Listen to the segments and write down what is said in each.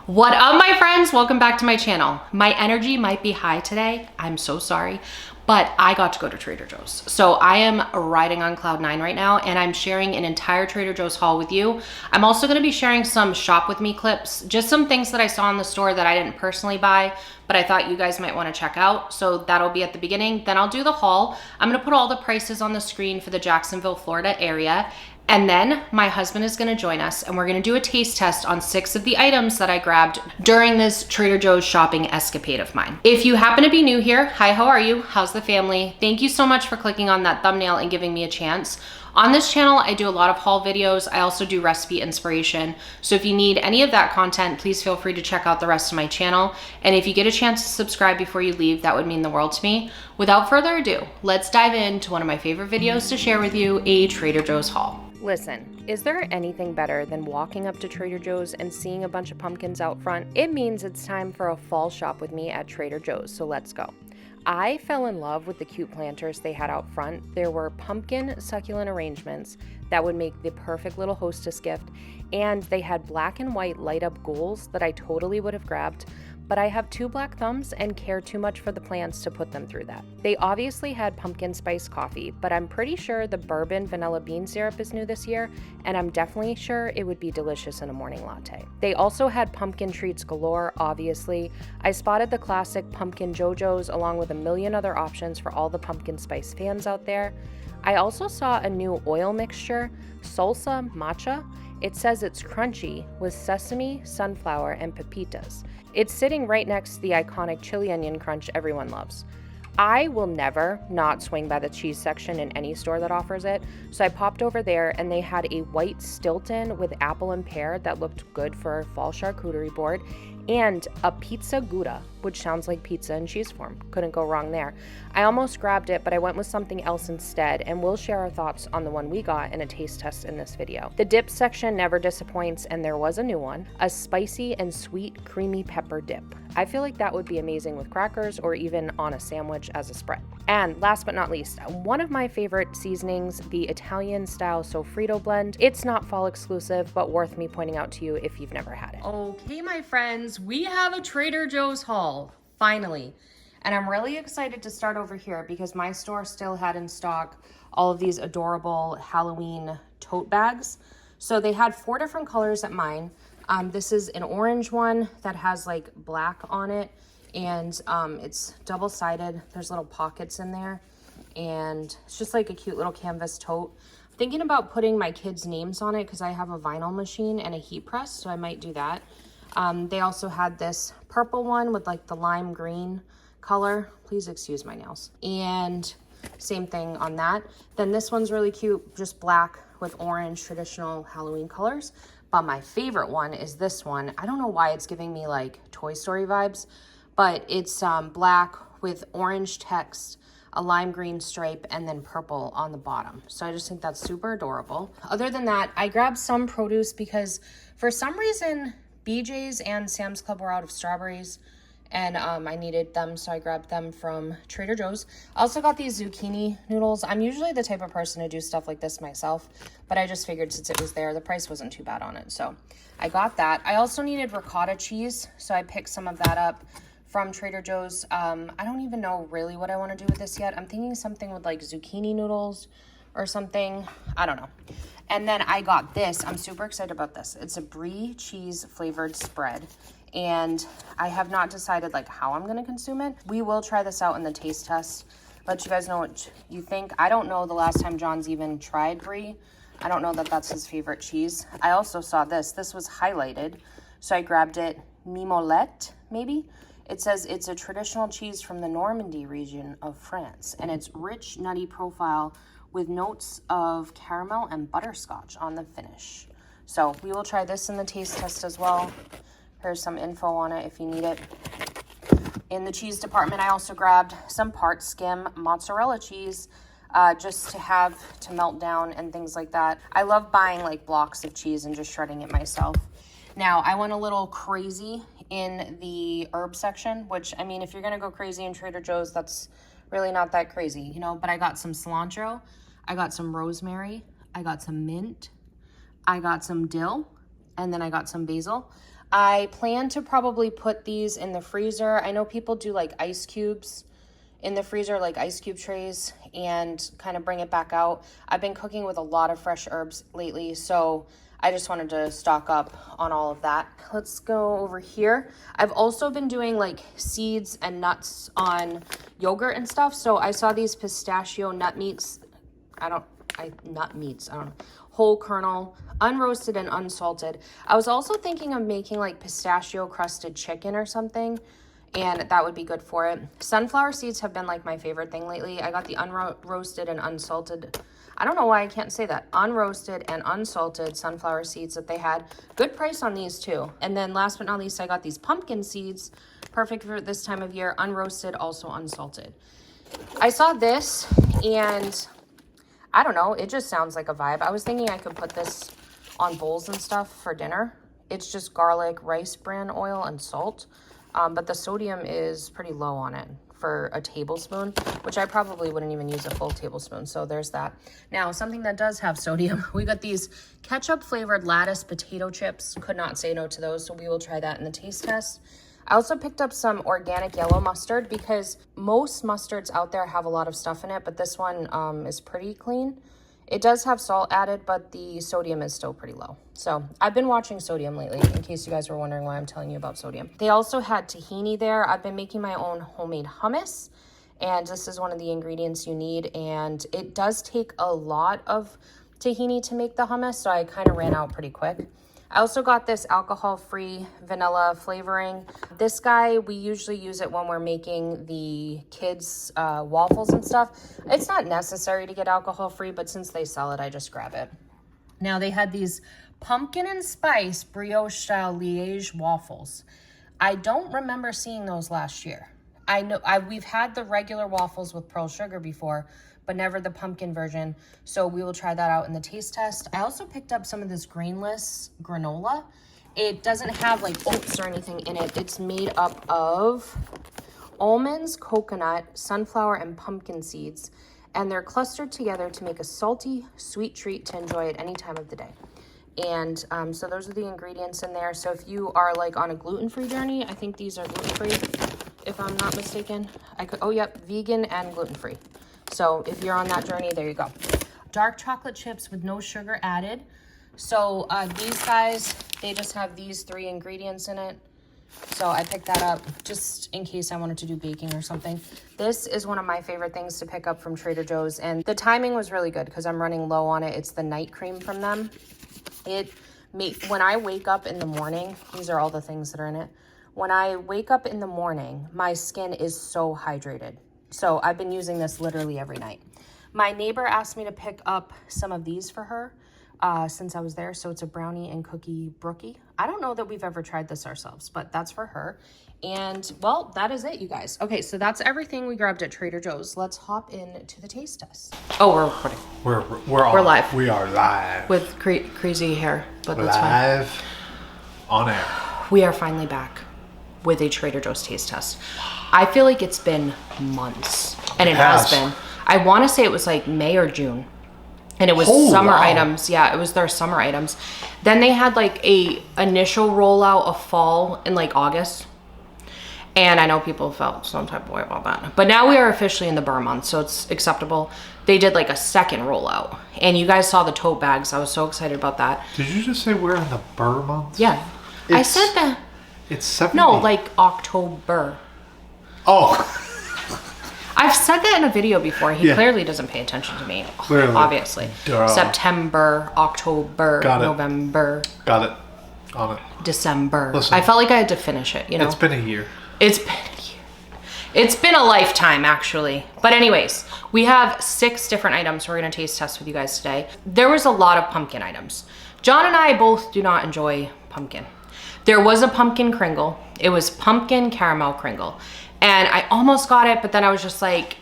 What up, my friends? Welcome back to my channel. My energy might be high today. I'm so sorry, but I got to go to Trader Joe's. So I am riding on cloud nine right now, and I'm sharing an entire Trader Joe's haul with you. I'm also going to be sharing some shop with me clips, just some things that I saw in the store that I didn't personally buy, but I thought you guys might want to check out. So that'll be at the beginning. Then I'll do the haul. I'm going to put all the prices on the screen for the Jacksonville, Florida area. And then my husband is gonna join us and we're gonna do a taste test on 6 of the items that I grabbed during this Trader Joe's shopping escapade of mine. If you happen to be new here, hi, how are you? How's the family? Thank you so much for clicking on that thumbnail and giving me a chance. On this channel, I do a lot of haul videos. I also do recipe inspiration. So if you need any of that content, please feel free to check out the rest of my channel. And if you get a chance to subscribe before you leave, that would mean the world to me. Without further ado, let's dive into one of my favorite videos to share with you, a Trader Joe's haul. Listen, is there anything better than walking up to Trader Joe's and seeing a bunch of pumpkins out front? It means it's time for a fall shop with me at Trader Joe's, so let's go. I fell in love with the cute planters they had out front. There were pumpkin succulent arrangements that would make the perfect little hostess gift, and they had black and white light up ghouls that I totally would have grabbed, but I have 2 black thumbs and care too much for the plants to put them through that. They obviously had pumpkin spice coffee, but I'm pretty sure the bourbon vanilla bean syrup is new this year, and I'm definitely sure it would be delicious in a morning latte. They also had pumpkin treats galore, obviously. I spotted the classic pumpkin JoJo's along with a million other options for all the pumpkin spice fans out there. I also saw a new oil mixture, salsa matcha. It says it's crunchy with sesame, sunflower, and pepitas. It's sitting right next to the iconic chili onion crunch everyone loves. I will never not swing by the cheese section in any store that offers it, so I popped over there and they had a white Stilton with apple and pear that looked good for a fall charcuterie board, and a pizza gouda, which sounds like pizza in cheese form. Couldn't go wrong there. I almost grabbed it, but I went with something else instead, and we'll share our thoughts on the one we got in a taste test in this video. The dip section never disappoints, and there was a new one, a spicy and sweet creamy pepper dip. I feel like that would be amazing with crackers or even on a sandwich as a spread. And last but not least, one of my favorite seasonings, the Italian style sofrito blend. It's not fall exclusive, but worth me pointing out to you if you've never had it. Okay, my friends, we have a Trader Joe's haul, finally. And I'm really excited to start over here because my store still had in stock all of these adorable Halloween tote bags. So they had 4 different colors at mine. This is an orange one that has like black on it, and it's double-sided. There's little pockets in there, and it's just like a cute little canvas tote. I'm thinking about putting my kids' names on it because I have a vinyl machine and a heat press, so I might do that. They also had this purple one with like the lime green color. Please excuse my nails. And same thing on that. Then this one's really cute, just black with orange, traditional Halloween colors. But my favorite one is this one. I don't know why it's giving me like Toy Story vibes, but it's black with orange text, a lime green stripe, and then purple on the bottom. So I just think that's super adorable. Other than that, I grabbed some produce because for some reason, BJ's and Sam's Club were out of strawberries, and I needed them, so I grabbed them from Trader Joe's. I also got these zucchini noodles. I'm usually the type of person to do stuff like this myself, but I just figured since it was there, the price wasn't too bad on it, so I got that. I also needed ricotta cheese, so I picked some of that up from Trader Joe's. I don't even know really what I want to do with this yet. I'm thinking something with like zucchini noodles or something. I don't know. And then I got this. I'm super excited about this. It's a brie cheese flavored spread, and I have not decided like how I'm going to consume it. We will try this out in the taste test. Let you guys know what you think. I don't know the last time John's even tried brie. I don't know that that's his favorite cheese. I also saw this. This was highlighted, so I grabbed it. Mimolette, maybe? It says it's a traditional cheese from the Normandy region of France, and it's rich, nutty profile with notes of caramel and butterscotch on the finish. So we will try this in the taste test as well. Here's some info on it if you need it. In the cheese department, I also grabbed some part skim mozzarella cheese just to have to melt down and things like that. I love buying like blocks of cheese and just shredding it myself. Now, I went a little crazy in the herb section, which, I mean, if you're gonna go crazy in Trader Joe's, that's really not that crazy, you know, but I got some cilantro, I got some rosemary, I got some mint, I got some dill, and then I got some basil. I plan to probably put these in the freezer. I know people do like ice cubes in the freezer, like ice cube trays, and kind of bring it back out. I've been cooking with a lot of fresh herbs lately, so I just wanted to stock up on all of that. Let's go over here. I've also been doing like seeds and nuts on yogurt and stuff. So I saw these pistachio nut meats. Whole kernel, unroasted and unsalted. I was also thinking of making like pistachio crusted chicken or something, and that would be good for it. Sunflower seeds have been like my favorite thing lately. I got the unroasted and unsalted. I don't know why I can't say that. Unroasted and unsalted sunflower seeds that they had. Good price on these too. And then last but not least, I got these pumpkin seeds. Perfect for this time of year. Unroasted, also unsalted. I saw this and I don't know, it just sounds like a vibe. I was thinking I could put this on bowls and stuff for dinner. It's just garlic, rice bran oil, and salt. But the sodium is pretty low on it for a tablespoon, which I probably wouldn't even use a full tablespoon. So there's that. Now, something that does have sodium, we got these ketchup flavored lattice potato chips. Could not say no to those, so we will try that in the taste test. I also picked up some organic yellow mustard because most mustards out there have a lot of stuff in it, but this one is pretty clean. It does have salt added, but the sodium is still pretty low. So I've been watching sodium lately, in case you guys were wondering why I'm telling you about sodium. They also had tahini there. I've been making my own homemade hummus, and this is one of the ingredients you need. And it does take a lot of tahini to make the hummus, so I kind of ran out pretty quick. I also got this alcohol-free vanilla flavoring. This guy, we usually use it when we're making the kids' waffles and stuff. It's not necessary to get alcohol-free, but since they sell it, I just grab it. Now, they had these pumpkin and spice brioche-style Liège waffles. I don't remember seeing those last year. I know we've had the regular waffles with pearl sugar before, but never the pumpkin version. So we will try that out in the taste test. I also picked up some of this grainless granola. It doesn't have like oats or anything in it. It's made up of almonds, coconut, sunflower, and pumpkin seeds. And they're clustered together to make a salty, sweet treat to enjoy at any time of the day. And so those are the ingredients in there. So if you are like on a gluten-free journey, I think these are gluten-free, if I'm not mistaken. Vegan and gluten-free. So if you're on that journey, there you go. Dark chocolate chips with no sugar added. So these guys, they just have these 3 ingredients in it. So I picked that up just in case I wanted to do baking or something. This is one of my favorite things to pick up from Trader Joe's. And the timing was really good because I'm running low on it. It's the night cream from them. When I wake up in the morning, these are all the things that are in it. When I wake up in the morning, my skin is so hydrated. So I've been using this literally every night. My neighbor asked me to pick up some of these for her since I was there. So it's a brownie and cookie brookie. I don't know that we've ever tried this ourselves, but that's for her. And well, that is it, you guys. Okay, so that's everything we grabbed at Trader Joe's. Let's hop into the taste test. Oh, we're recording. We're live. We are live. With crazy hair, but that's fine. Live on air. We are finally back with a Trader Joe's taste test. I feel like it's been months, and it has been. I want to say it was like May or June, and it was summer items. Yeah, it was their summer items. Then they had like a initial rollout of fall in like August, and I know people felt some type of way about that. But now we are officially in the burr month, so it's acceptable. They did like a second rollout, and you guys saw the tote bags. I was so excited about that. Did you just say we're in the burr month? Yeah, I said that. It's 70. No, like October. Oh. I've said that in a video before. He clearly doesn't pay attention to me. Clearly. Obviously. Duh. September, October, Got it. November. Got it. On it. December. Listen, I felt like I had to finish it, you know? It's been a year. It's been a year. It's been a lifetime, actually. But anyways, we have 6 different items we're going to taste test with you guys today. There was a lot of pumpkin items. John and I both do not enjoy pumpkin. There was a pumpkin Kringle. It was pumpkin caramel Kringle. And I almost got it, but then I was just like,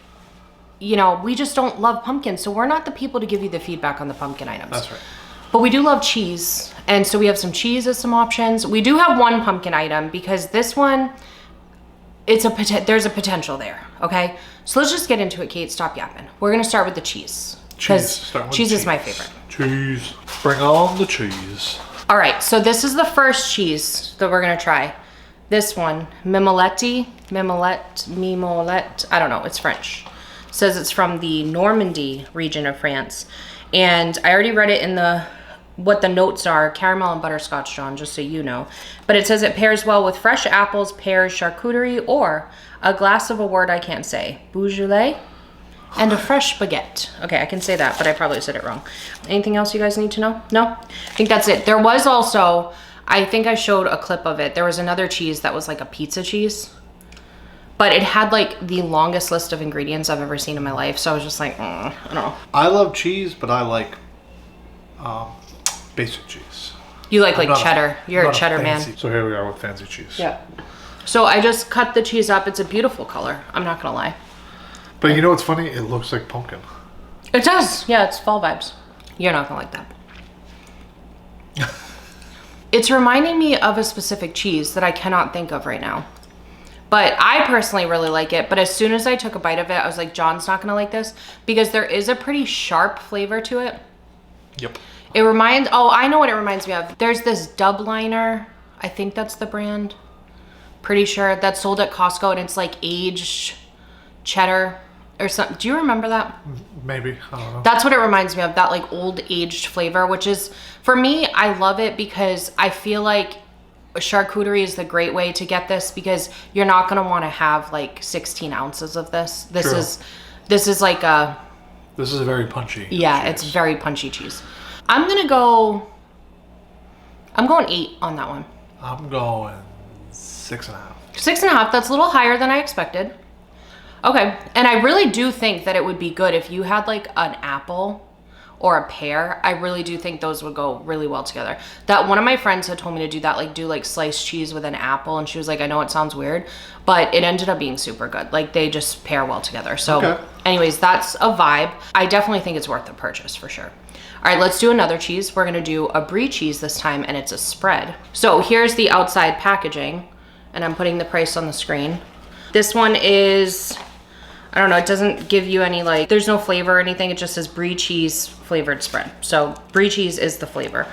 you know, we just don't love pumpkin. So we're not the people to give you the feedback on the pumpkin items. That's right. But we do love cheese. And so we have some cheese as some options. We do have one pumpkin item because this one, there's a potential there, okay? So let's just get into it, Kate. Stop yapping. We're going to start with the cheese. Because cheese is my favorite. Cheese. Bring on the cheese. All right, so this is the first cheese that we're gonna try. This one, Mimolette, I don't know, it's French. It says it's from the Normandy region of France. And I already read it in what the notes are, caramel and butterscotch, John, just so you know. But it says it pairs well with fresh apples, pears, charcuterie, or a glass of a word I can't say, Beaujolais, and a fresh baguette. Okay, I can say that, but I probably said it wrong. Anything else you guys need to know? No? I think that's it. There was also, I think I showed a clip of it. There was another cheese that was like a pizza cheese, but it had like the longest list of ingredients I've ever seen in my life. So I was just like, I don't know. I love cheese, but I like basic cheese. You like cheddar. You're a cheddar man. So here we are with fancy cheese. Yeah. So I just cut the cheese up. It's a beautiful color. I'm not gonna lie. But you know what's funny? It looks like pumpkin. It does. Yeah, it's fall vibes. You're not gonna like that. It's reminding me of a specific cheese that I cannot think of right now. But I personally really like it. But as soon as I took a bite of it, I was like, John's not gonna like this because there is a pretty sharp flavor to it. Yep. It reminds, oh, I know what it reminds me of. There's this Dubliner, I think that's the brand. Pretty sure that's sold at Costco and it's like aged cheddar or something. Do you remember that? Maybe, I don't know. That's what it reminds me of, that like old aged flavor, which is, for me, I love it because I feel like charcuterie is the great way to get this because you're not gonna wanna have like 16 ounces of this. This True. is like a... This is a very punchy Yeah, cheese. it's very punchy cheese. I'm going 8 on that one. I'm going 6.5. 6.5, that's a little higher than I expected. Okay, and I really do think that it would be good if you had like an apple or a pear. I really do think those would go really well together. That one of my friends had told me to do that, like do like sliced cheese with an apple, and she was like, I know it sounds weird, but it ended up being super good. Like they just pair well together. So anyways, that's a vibe. I definitely think it's worth the purchase for sure. All right, let's do another cheese. We're gonna do a brie cheese this time, and it's a spread. So here's the outside packaging, and I'm putting the price on the screen. This one is, I don't know, it doesn't give you any like, there's no flavor or anything. It just says brie cheese flavored spread. So brie cheese is the flavor.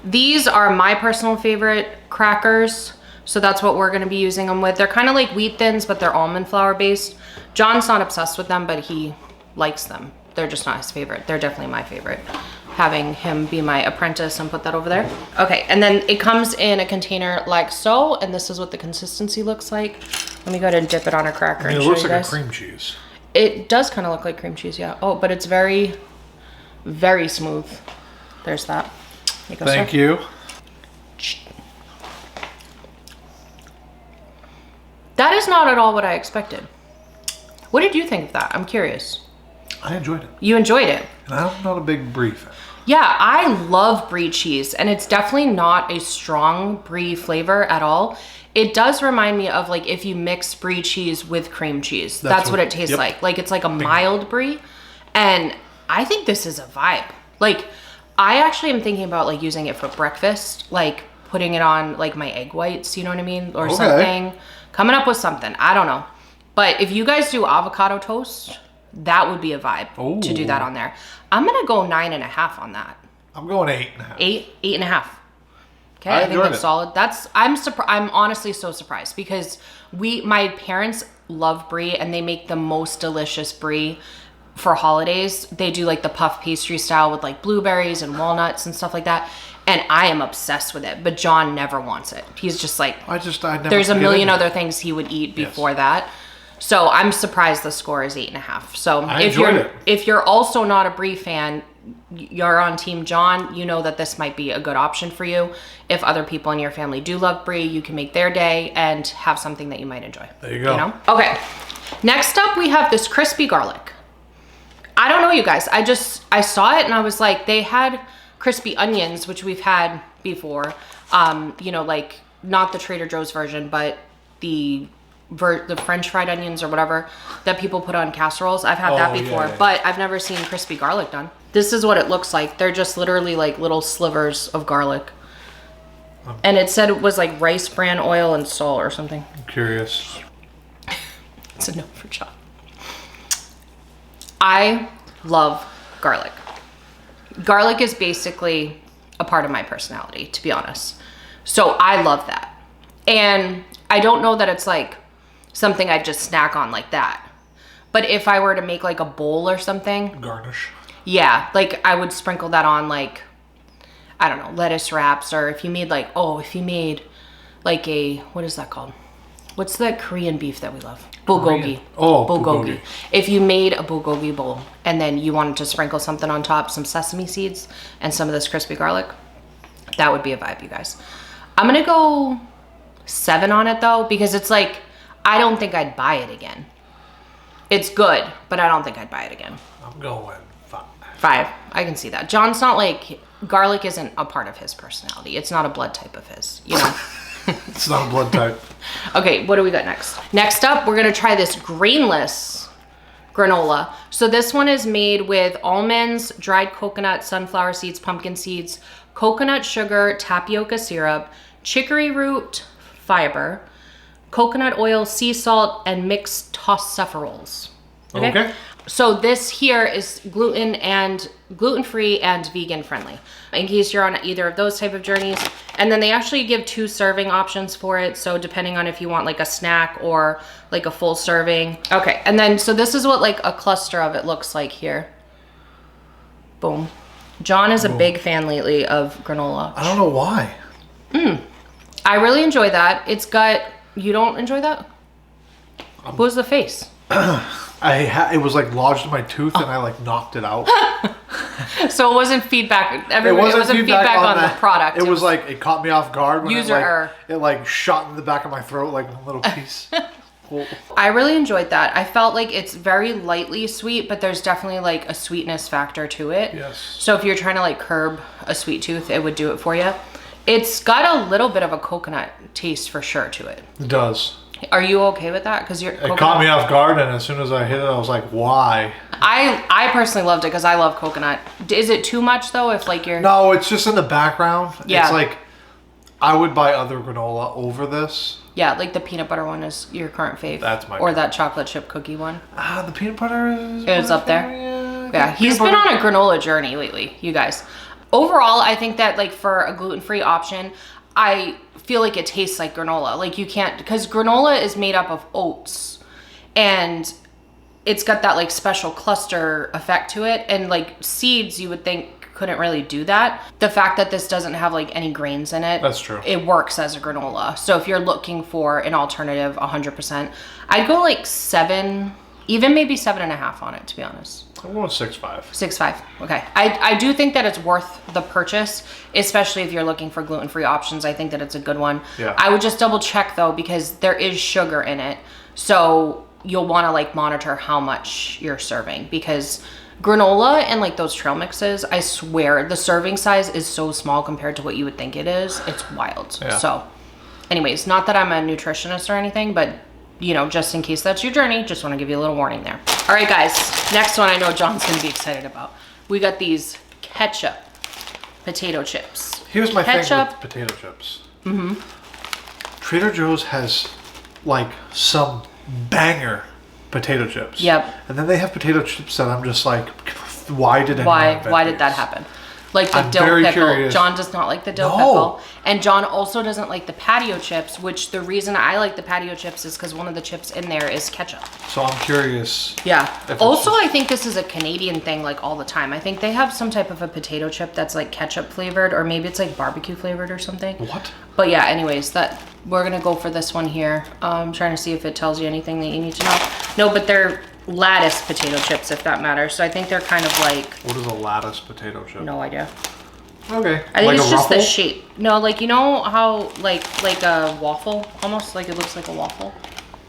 These are my personal favorite crackers. So that's what we're gonna be using them with. They're kind of like wheat thins, but they're almond flour based. John's not obsessed with them, but he likes them. They're just not his favorite. They're definitely my favorite. Having him be my apprentice and put that over there. Okay, and then it comes in a container like so, and this is what the consistency looks like. Let me go ahead and dip it on a cracker. I mean, and it show looks you like guys. a cream cheese. It does kind of look like cream cheese, yeah. Oh, but it's very, very smooth. There's that. There you go, Thank sir. you. That is not at all what I expected. What did you think of that? I'm curious. I enjoyed it. You enjoyed it? And I'm not a big brie fan. Yeah, I love brie cheese, and it's definitely not a strong brie flavor at all. It does remind me of like if you mix brie cheese with cream cheese. That's what it tastes like. Like it's like a mild brie, and I think this is a vibe. Like I actually am thinking about like using it for breakfast, like putting it on like my egg whites, you know what I mean? Or something. Coming up with something, I don't know. But if you guys do avocado toast, that would be a vibe to do that on there. I'm gonna go 9.5 on that. I'm going 8.5. 8.5. Okay, I think that's solid. I'm honestly so surprised because my parents love brie and they make the most delicious brie for holidays. They do like the puff pastry style with like blueberries and walnuts and stuff like that. And I am obsessed with it, but John never wants it. He's just like, there's a million other things he would eat before that. So I'm surprised the score is 8.5. So if you're also not a brie fan, you're on Team John, you know that this might be a good option for you. If other people in your family do love brie, you can make their day and have something that you might enjoy. There you go. You know? Okay. Next up, we have this crispy garlic. I don't know, you guys. I saw it and I was like, they had crispy onions, which we've had before. You know, like not the Trader Joe's version, but the French fried onions or whatever that people put on casseroles. I've had that before, but I've never seen crispy garlic done. This is what it looks like. They're just literally like little slivers of garlic. And it said it was like rice bran oil and salt or something. I'm curious. It's a no for John. I love garlic. Garlic is basically a part of my personality, to be honest. So I love that. And I don't know that it's like something I'd just snack on like that. But if I were to make like a bowl or something. Garnish. Yeah, like I would sprinkle that on like, I don't know, lettuce wraps. Or if you made like, like a, what is that called? What's the Korean beef that we love? Bulgogi. Oh, bulgogi. If you made a bulgogi bowl and then you wanted to sprinkle something on top, some sesame seeds and some of this crispy garlic, that would be a vibe, you guys. I'm gonna go 7 on it though, because it's like, I don't think I'd buy it again. It's good, but I don't think I'd buy it again. I'm going 5. 5. I can see that. John's not like, garlic isn't a part of his personality. It's not a blood type of his, you know? It's not a blood type. Okay, what do we got next? Next up, we're gonna try this grainless granola. So this one is made with almonds, dried coconut, sunflower seeds, pumpkin seeds, coconut sugar, tapioca syrup, chicory root fiber, coconut oil, sea salt, and mixed tosopherols. Okay. So this here is gluten-free and vegan friendly, in case you're on either of those type of journeys. And then they actually give 2 serving options for it. So depending on if you want like a snack or like a full serving. Okay, and then so this is what like a cluster of it looks like here. Boom. John is a big fan lately of granola. I don't know why. I really enjoy that. It's got, you don't enjoy that? What was the face? It was like lodged in my tooth and I like knocked it out. So it wasn't feedback. It wasn't feedback on the product. It was like, it caught me off guard when user error. It like shot in the back of my throat like one little piece. Cool. I really enjoyed that. I felt like it's very lightly sweet, but there's definitely like a sweetness factor to it. Yes. So if you're trying to like curb a sweet tooth, it would do it for you. It's got a little bit of a coconut taste for sure to it. It does. Are you okay with that? Because it caught me off guard, and as soon as I hit it, I was like, "Why?" I personally loved it because I love coconut. Is it too much though? If like you're no, it's just in the background. Yeah. It's like I would buy other granola over this. Yeah, like the peanut butter one is your current fave. That's my or that chocolate chip cookie one. The peanut butter is. It's up there. Yeah, he's been on a granola journey lately, you guys. Overall, I think that like for a gluten-free option, I feel like it tastes like granola. Like you can't, because granola is made up of oats and it's got that like special cluster effect to it. And like seeds, you would think couldn't really do that. The fact that this doesn't have like any grains in it. That's true. It works as a granola. So if you're looking for an alternative, 100%, I'd go like 7, even maybe 7.5 on it, to be honest. I'm going 6.5. 6.5. Okay. I do think that it's worth the purchase, especially if you're looking for gluten-free options. I think that it's a good one. Yeah. I would just double check though, because there is sugar in it. So you'll want to like monitor how much you're serving, because granola and like those trail mixes, I swear the serving size is so small compared to what you would think it is. It's wild. Yeah. So anyways, not that I'm a nutritionist or anything, but you know, just in case that's your journey, just want to give you a little warning there. All right, guys, next one I know John's going to be excited about. We got these ketchup potato chips. Here's my thing Ketchup. with potato chips. Trader Joe's has like some banger potato chips. Yep. And then they have potato chips that I'm just like, why did anyone invent Why did these? that happen? Like the I'm dill very pickle. curious. John does not like the dill No. pickle. And John also doesn't like the patio chips, which the reason I like the patio chips is because one of the chips in there is ketchup. So I'm curious. Yeah. If Also, it's I think this is a Canadian thing like all the time. I think they have some type of a potato chip that's like ketchup flavored, or maybe it's like barbecue flavored or something. What? But yeah, anyways, that we're gonna go for this one here. I'm trying to see if it tells you anything that you need to know. No, but they're lattice potato chips, if that matters. So I think they're kind of like, What is a lattice potato chip? no idea. Okay. I think Like it's a just the ruffle? shape. No, like you know how like a waffle, almost like it looks like a waffle.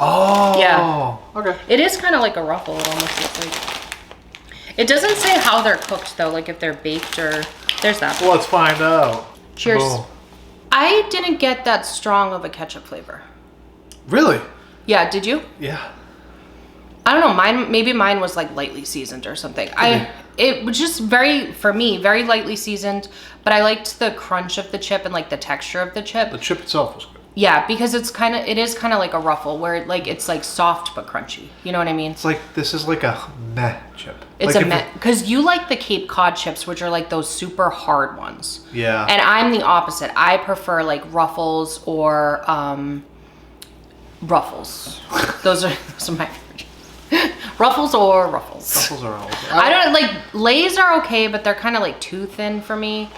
Oh. Yeah. Okay. It is kind of like a ruffle. It almost looks like. It doesn't say how they're cooked though, like if they're baked or. There's that. Well, let's find out. Cheers. Boom. I didn't get that strong of a ketchup flavor. Really? Yeah, did you? Yeah. I don't know. Maybe mine was like lightly seasoned or something. It was just for me, very lightly seasoned, but I liked the crunch of the chip and like the texture of the chip. The chip itself was good. Yeah, because it is kind of like a ruffle where like it's like soft but crunchy. You know what I mean? It's like, this is like a meh chip. It's Like because you like the Cape Cod chips, which are like those super hard ones. Yeah. And I'm the opposite. I prefer like Ruffles or Ruffles. Those are my favorite. Ruffles or Ruffles. Ruffles are all. I don't like Lay's are okay, but they're kind of like too thin for me.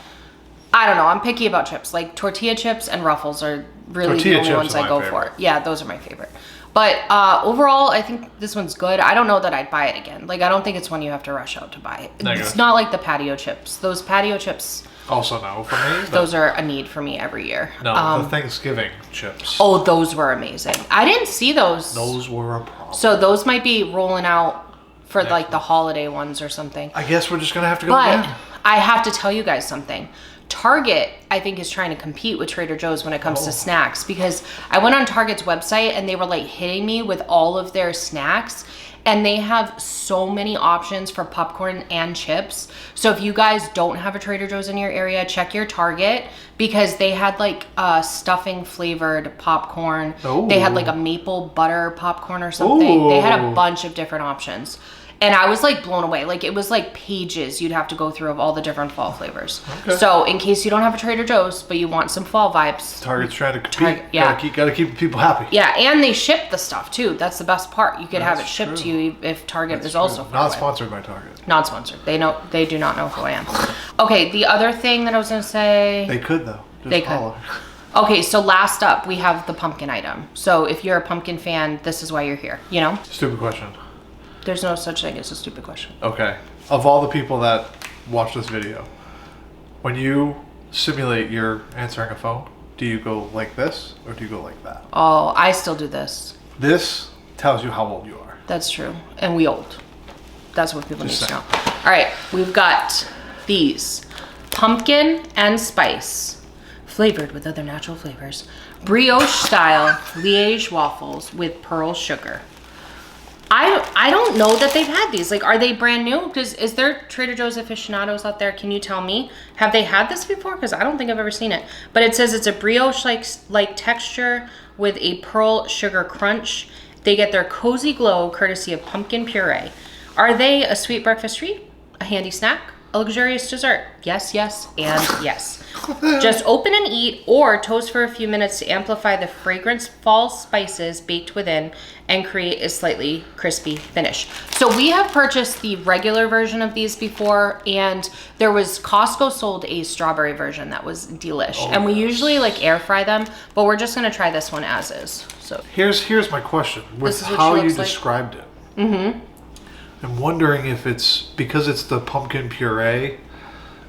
I don't know. I'm picky about chips. Like tortilla chips and Ruffles are really the only ones I go for. Yeah, those are my favorite. But overall, I think this one's good. I don't know that I'd buy it again. Like, I don't think it's one you have to rush out to buy. It's not like the patio chips. Those patio chips. Also no for me. Those are a need for me every year. No, the Thanksgiving chips. Oh, those were amazing. I didn't see those. Those were a problem. So those might be rolling out for like the holiday ones or something. I guess we're just going to have to go again. But I have to tell you guys something. Target, I think, is trying to compete with Trader Joe's when it comes to snacks, because I went on Target's website and they were like hitting me with all of their snacks, and they have so many options for popcorn and chips. So if you guys don't have a Trader Joe's in your area, check your Target, because they had like stuffing flavored popcorn. They had like a maple butter popcorn or something. They had a bunch of different options. And I was like blown away. Like, it was like pages you'd have to go through of all the different fall flavors. Okay. So in case you don't have a Trader Joe's, but you want some fall vibes. Target's trying to compete. Gotta keep people happy. Yeah, and they ship the stuff too. That's the best part. You could have it shipped to you if Target is also not sponsored by Target. Not sponsored. They do not know who I am. Okay, the other thing that I was gonna say. They could though. They could. Okay, so last up we have the pumpkin item. So if you're a pumpkin fan, this is why you're here. You know. Stupid question. There's no such thing as a stupid question. Okay. Of all the people that watch this video, when you simulate you're answering a phone, do you go like this or do you go like that? Oh, I still do this. This tells you how old you are. That's true. And we old. That's what people need to know. All right, we've got these. Pumpkin and spice, flavored with other natural flavors. Brioche style Liège waffles with pearl sugar. I don't know that they've had these. Like, are they brand new? Because is there Trader Joe's aficionados out there? Can you tell me? Have they had this before? Because I don't think I've ever seen it. But it says it's a brioche like texture with a pearl sugar crunch. They get their cozy glow courtesy of pumpkin puree. Are they a sweet breakfast treat? A handy snack? A luxurious dessert? Yes, yes, and yes. Just open and eat, or toast for a few minutes to amplify the fragrance fall spices baked within and create a slightly crispy finish. So we have purchased the regular version of these before, and there was Costco sold a strawberry version that was delish. And we usually like air fry them, but we're just gonna try this one as is. So here's my question with how you described it. Mm-hmm. I'm wondering if it's because it's the pumpkin puree,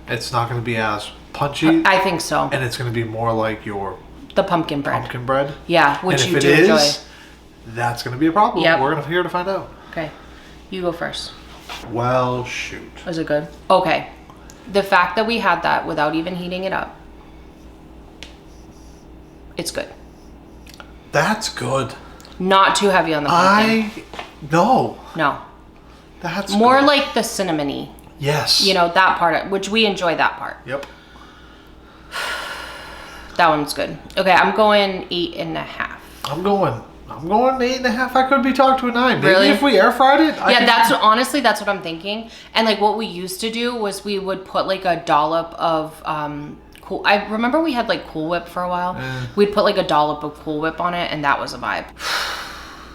it's not going to be as punchy. I think so. And it's going to be more like the pumpkin bread. Pumpkin bread? Yeah, which and you if do it enjoy. Is, that's going to be a problem. Yep. We're here to find out. Okay. You go first. Well, shoot. Was it good? Okay. The fact that we had that without even heating it up, it's good. That's good. Not too heavy on the pumpkin. No. That's more good. like the cinnamony. Yes. You know, that part, which we enjoy that part. Yep. That one's good. Okay, I'm going 8.5. I'm going 8.5. I could be talked to a 9. Really? Maybe if we air fried it. Honestly, that's what I'm thinking. And like what we used to do was we would put like a dollop of I remember we had like Cool Whip for a while. We'd put like a dollop of Cool Whip on it, and that was a vibe.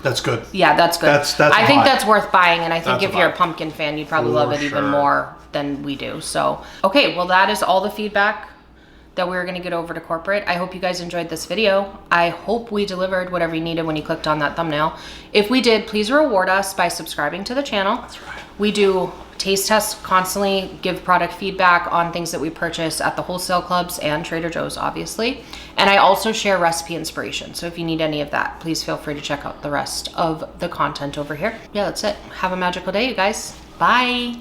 That's good. Yeah, that's good. I think that's worth buying, and I think if you're a pumpkin fan, you'd probably love it even more than we do. So, okay, well, that is all the feedback that we're going to get over to corporate. I hope you guys enjoyed this video. I hope we delivered whatever you needed when you clicked on that thumbnail. If we did, please reward us by subscribing to the channel. That's right. We do taste tests constantly, give product feedback on things that we purchase at the wholesale clubs and Trader Joe's, obviously. And I also share recipe inspiration. So if you need any of that, please feel free to check out the rest of the content over here. Yeah, that's it. Have a magical day, you guys. Bye.